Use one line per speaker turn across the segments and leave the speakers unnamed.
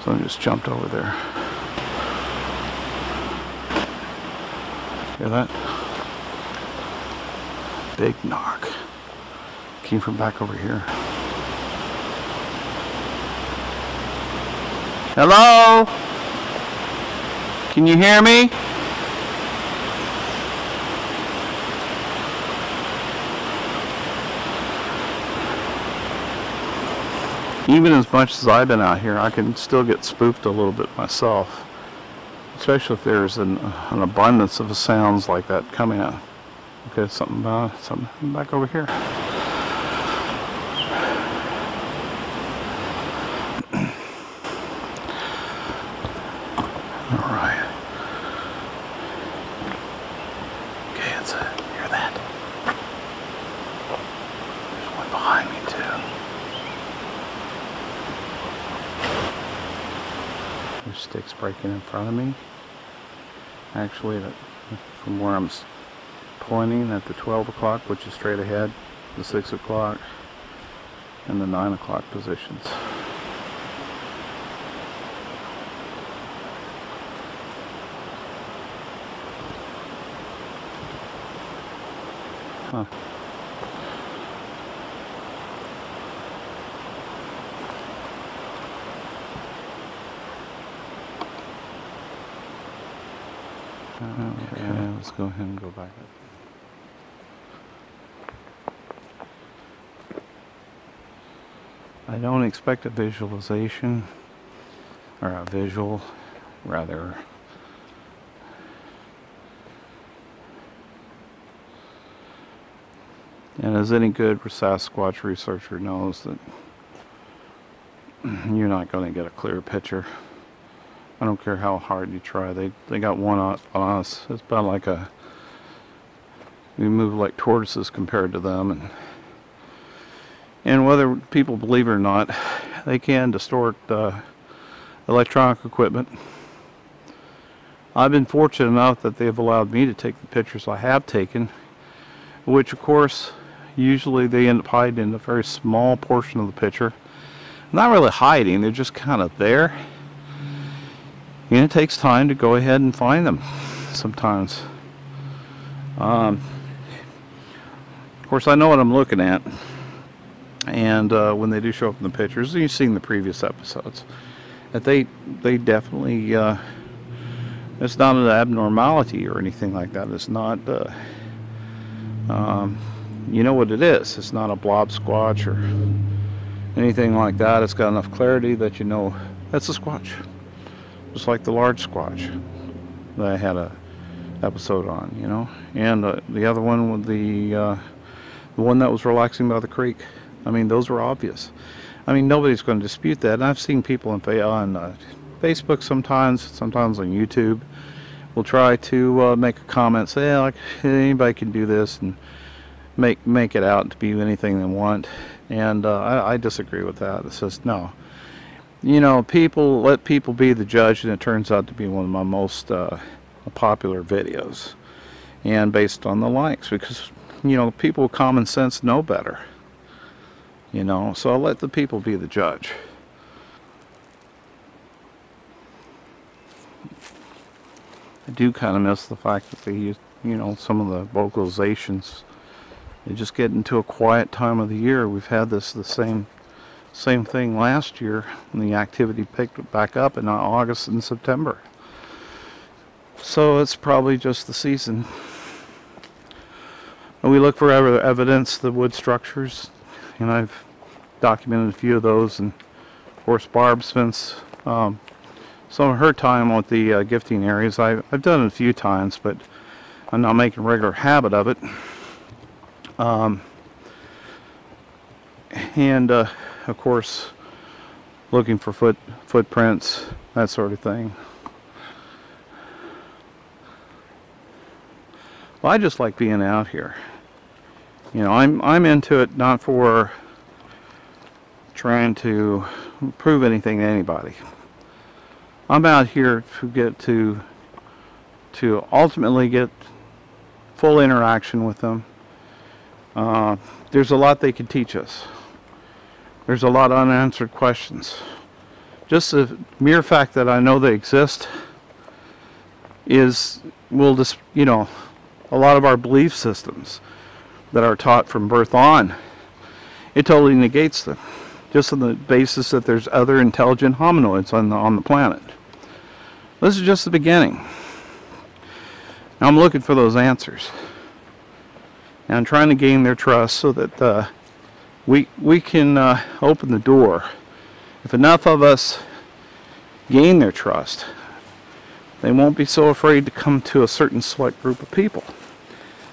Someone just jumped over there. Hear that? Big knock. Came from back over here. Hello? Can you hear me? Even as much as I've been out here, I can still get spooked a little bit myself. Especially if there's an abundance of sounds like that coming out. Okay, something back over here. Alright. Okay, it's hear that? There's one behind me too. There's sticks breaking in front of me. Actually, from where I'm pointing at the 12 o'clock, which is straight ahead, the 6 o'clock, and the 9 o'clock positions. Huh. Okay, let's go ahead and go back up. I don't expect a visualization, or a visual, rather. And as any good Sasquatch researcher knows, that you're not going to get a clear picture. I don't care how hard you try. They got one on us. It's about like we move like tortoises compared to them, and whether people believe it or not, they can distort electronic equipment. I've been fortunate enough that they've allowed me to take the pictures I have taken, which of course usually they end up hiding in a very small portion of the picture. Not really hiding, they're just kind of there. And it takes time to go ahead and find them sometimes. Of course, I know what I'm looking at. And when they do show up in the pictures, you've seen the previous episodes, that they definitely, it's not an abnormality or anything like that. It's not, you know what it is. It's not a blob squatch or anything like that. It's got enough clarity that you know that's a squatch. Just like the large squatch that I had a episode on, you know, and the other one with the one that was relaxing by the creek. I mean, those were obvious. I mean, nobody's going to dispute that. And I've seen people on Facebook sometimes on YouTube will try to make a comment, say, like, anybody can do this, and make it out to be anything they want. And I disagree with that. It says no. You know, let people be the judge, and it turns out to be one of my most popular videos, and based on the likes, because, you know, people with common sense know better, you know, so I'll let the people be the judge. I do kind of miss the fact that they use, you know, some of the vocalizations. They just get into a quiet time of the year. We've had the same thing last year, and the activity picked back up in August and September. So it's probably just the season. And we look for evidence, the wood structures, and I've documented a few of those. And of course, Barb spends some of her time with the gifting areas. I've done it a few times, but I'm not making a regular habit of it. And of course, looking for footprints, that sort of thing. Well, I just like being out here. You know, I'm into it not for trying to prove anything to anybody. I'm out here to get to ultimately get full interaction with them. There's a lot they can teach us. There's a lot of unanswered questions. Just the mere fact that I know they exist will just, you know, a lot of our belief systems that are taught from birth on, it totally negates them. Just on the basis that there's other intelligent hominoids on the planet. This is just the beginning. Now I'm looking for those answers. And I'm trying to gain their trust so that we can open the door. If enough of us gain their trust, they won't be so afraid to come to a certain select group of people.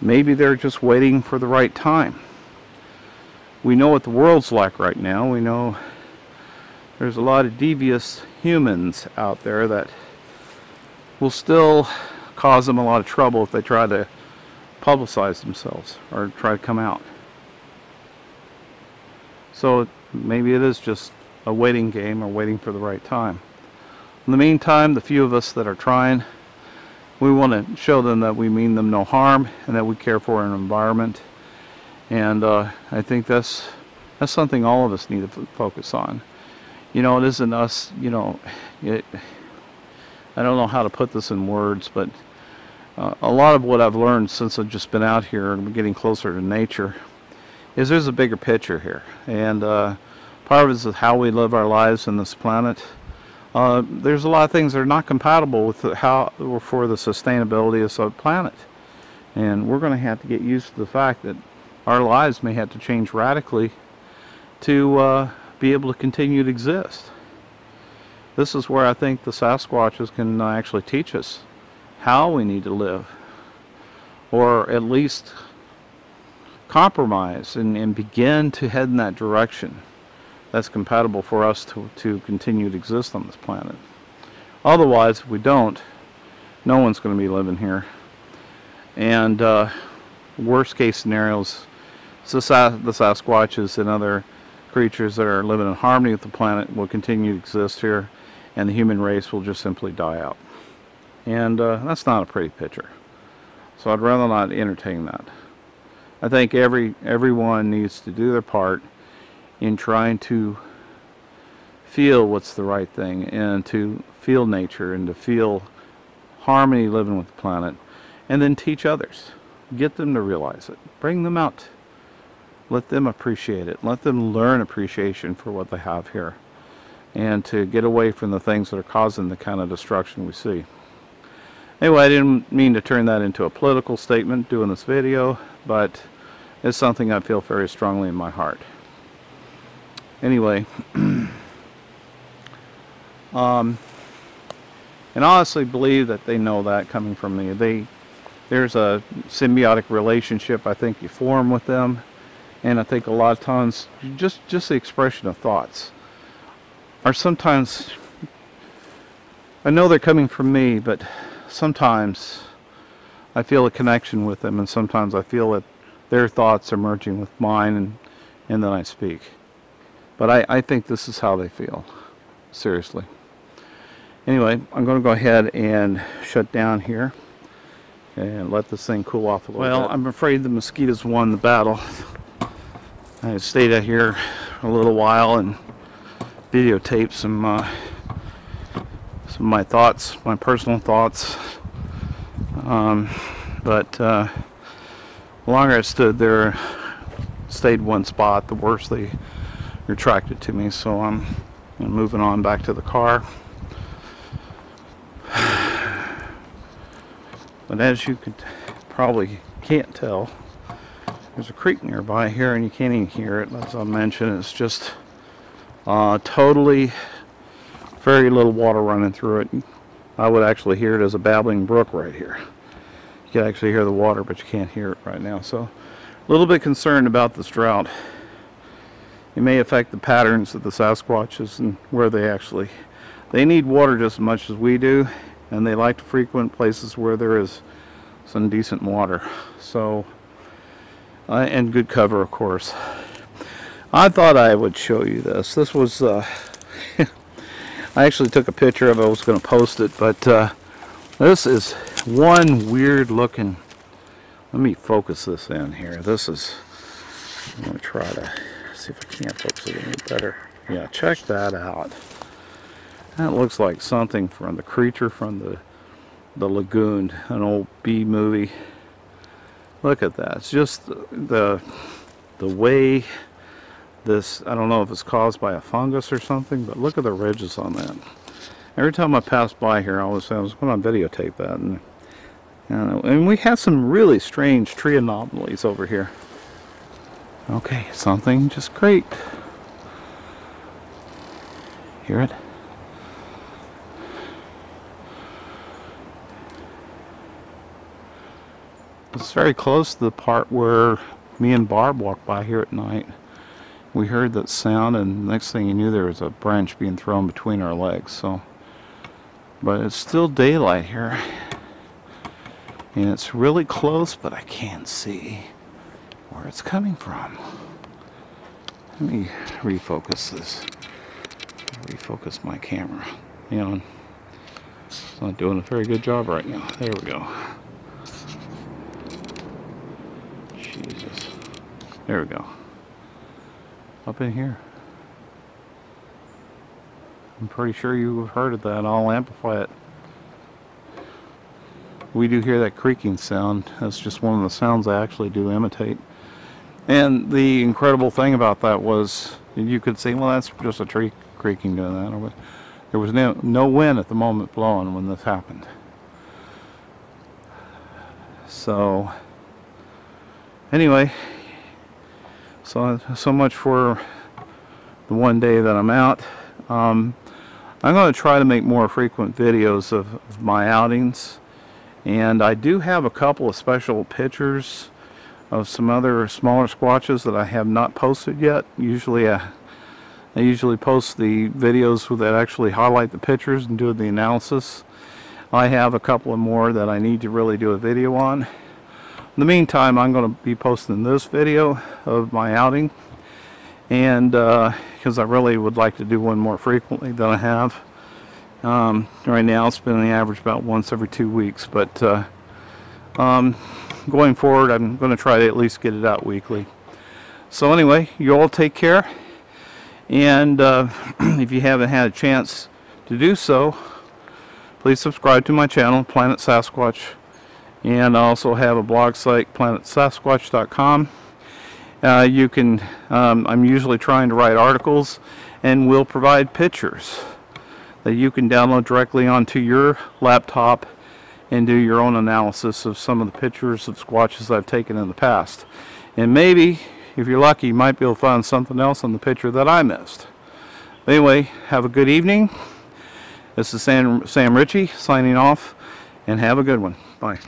Maybe they're just waiting for the right time. We know what the world's like right now. We know there's a lot of devious humans out there that will still cause them a lot of trouble if they try to publicize themselves or try to come out. So maybe it is just a waiting game or waiting for the right time. In the meantime, the few of us that are trying, we want to show them that we mean them no harm and that we care for an environment. And I think that's something all of us need to focus on. You know, it isn't us, you know, I don't know how to put this in words, but a lot of what I've learned since I've just been out here and getting closer to nature is there's a bigger picture here. And part of it is how we live our lives on this planet. There's a lot of things that are not compatible with for the sustainability of the planet. And we're going to have to get used to the fact that our lives may have to change radically to be able to continue to exist. This is where I think the Sasquatches can actually teach us how we need to live, or at least compromise and begin to head in that direction that's compatible for us to continue to exist on this planet. Otherwise, if we don't, no one's going to be living here. And worst case scenarios, the Sasquatches and other creatures that are living in harmony with the planet will continue to exist here, and the human race will just simply die out. And that's not a pretty picture. So I'd rather not entertain that. I think everyone needs to do their part in trying to feel what's the right thing, and to feel nature, and to feel harmony living with the planet, and then teach others. Get them to realize it. Bring them out. Let them appreciate it. Let them learn appreciation for what they have here, and to get away from the things that are causing the kind of destruction we see. Anyway, I didn't mean to turn that into a political statement doing this video, but it's something I feel very strongly in my heart. Anyway, and I honestly believe that they know that coming from me. There's a symbiotic relationship I think you form with them, and I think a lot of times just the expression of thoughts are sometimes, I know they're coming from me, but sometimes I feel a connection with them, and sometimes I feel that their thoughts are merging with mine, and then I speak. But I think this is how they feel, seriously. Anyway, I'm going to go ahead and shut down here and let this thing cool off a little bit. Well, I'm afraid the mosquitoes won the battle. I stayed out here a little while and videotaped some of my thoughts, my personal thoughts. But the longer I stood there, stayed one spot, the worse they attracted to me. So I'm moving on back to the car. But as you could probably can't tell, there's a creek nearby here, and you can't even hear it. As I mentioned, it's just totally very little water running through it. I would actually hear it as a babbling brook right here. You can actually hear the water, but you can't hear it right now. So a little bit concerned about this drought. It may affect the patterns of the Sasquatches and where they need water just as much as we do, and they like to frequent places where there is some decent water. So and good cover, of course. I thought I would show you this. This was I actually took a picture of it. I was going to post it, but this is one weird looking, let me focus this in here. This is, I'm going to try to see see if I can't focus it any better. Yeah, check that out. That looks like something from the creature from the lagoon, an old B movie. Look at that. It's just the way this, I don't know if it's caused by a fungus or something, but look at the ridges on that. Every time I pass by here, I was going to videotape that. And we have some really strange tree anomalies over here. Okay, something just great. Hear it? It's very close to the part where me and Barb walked by here at night. We heard that sound, and the next thing you knew, there was a branch being thrown between our legs. So, but it's still daylight here, and it's really close, but I can't see where it's coming from. Let me refocus this. Refocus my camera. You know, it's not doing a very good job right now. There we go. Jesus. There we go. Up in here. I'm pretty sure you've heard of that. I'll amplify it. We do hear that creaking sound. That's just one of the sounds I actually do imitate. And the incredible thing about that was, you could say, well, that's just a tree creaking doing that. There was no wind at the moment blowing when this happened. So, anyway, so much for the one day that I'm out. I'm going to try to make more frequent videos of my outings, and I do have a couple of special pictures of some other smaller squatches that I have not posted yet. I usually post the videos that actually highlight the pictures and do the analysis. I have a couple of more that I need to really do a video on. In the meantime, I'm going to be posting this video of my outing, and because I really would like to do one more frequently than I have. Right now it's been on the average about once every 2 weeks, but going forward I'm going to try to at least get it out weekly. So anyway, you all take care, and if you haven't had a chance to do so, please subscribe to my channel, Planet Sasquatch, and I also have a blog site, planetsasquatch.com. You can, I'm usually trying to write articles, and will provide pictures that you can download directly onto your laptop and do your own analysis of some of the pictures of squatches I've taken in the past. And maybe, if you're lucky, you might be able to find something else on the picture that I missed. Anyway, have a good evening. This is Sam Ritchie signing off, and have a good one. Bye.